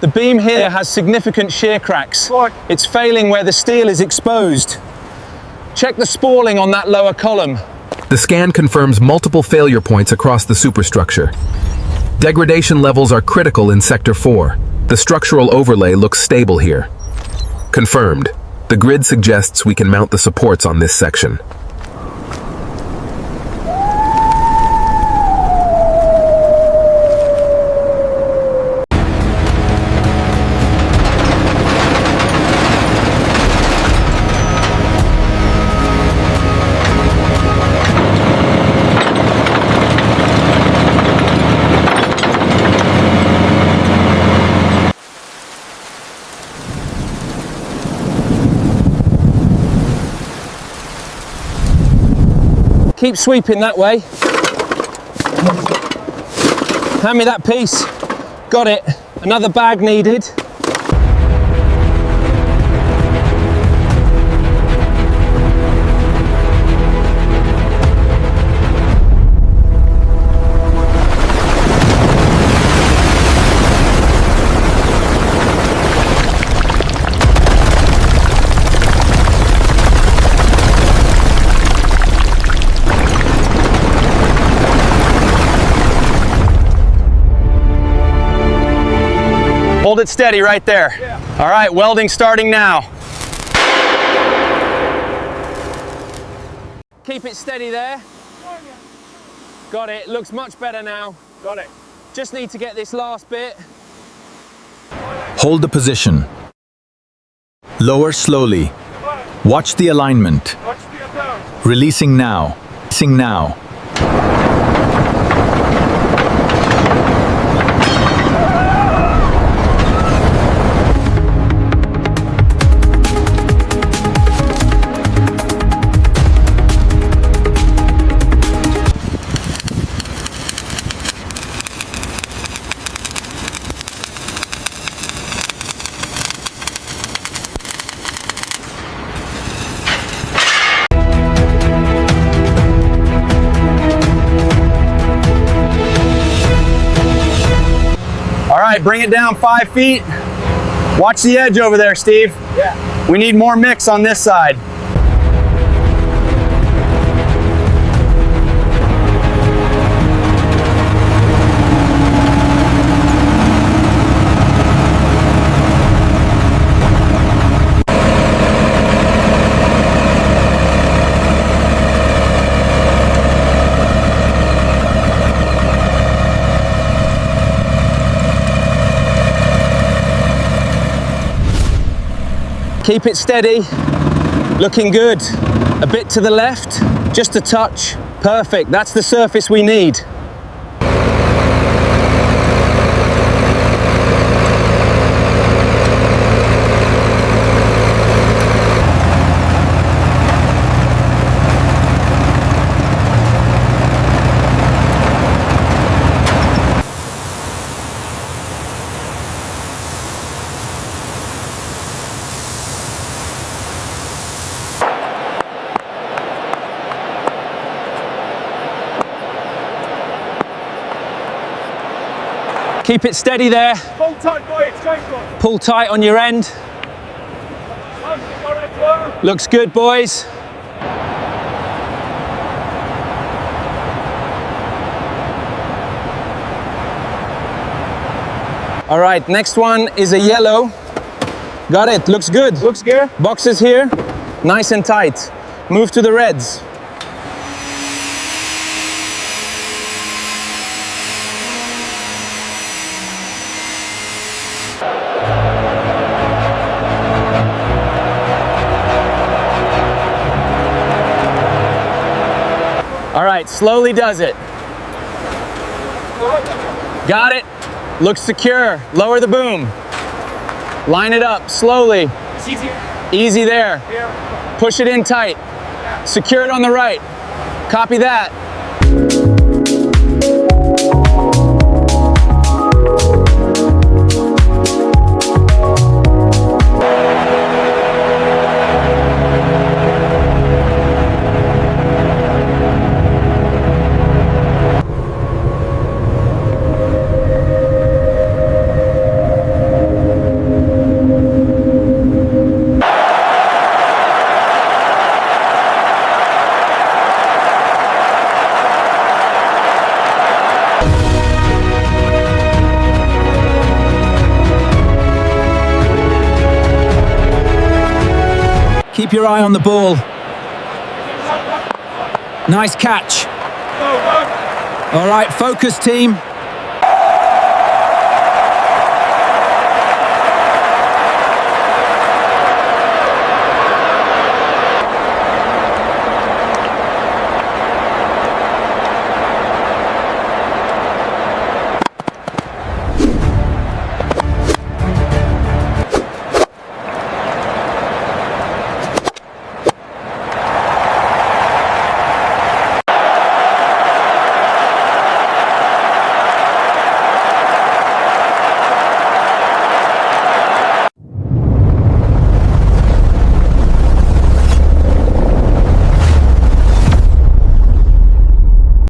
The beam here has significant shear cracks. It's failing where the steel is exposed. Check the spalling on that lower column. The scan confirms multiple failure points across the superstructure. Degradation levels are critical in Sector 4. The structural overlay looks stable here. Confirmed. The grid suggests we can mount the supports on this section. Keep sweeping that way. Hand me that piece. Got it. Another bag needed. Hold it steady right there. Yeah. All right, welding starting now. Keep it steady there. Got it, looks much better now. Got it. Just need to get this last bit. Hold the position. Lower slowly. Watch the alignment. Releasing now. Releasing now. All right, bring it down 5 feet. Watch the edge over there, Steve. Yeah. We need more mix on this side. Keep it steady, looking good. A bit to the left, just a touch. Perfect, that's the surface we need. Keep it steady there. Pull tight, boy. Straight one. Pull tight on your end. Looks good, boys. All right, next one is a yellow. Got it, looks good. Looks good. Boxes here, nice and tight. Move to the reds. All right, slowly does it. Got it. Looks secure. Lower the boom. Line it up slowly. It's easier. Easy there. Here. Push it in tight. Secure it on the right. Copy that. keep your eye on the ball. Nice catch. All right, focus team.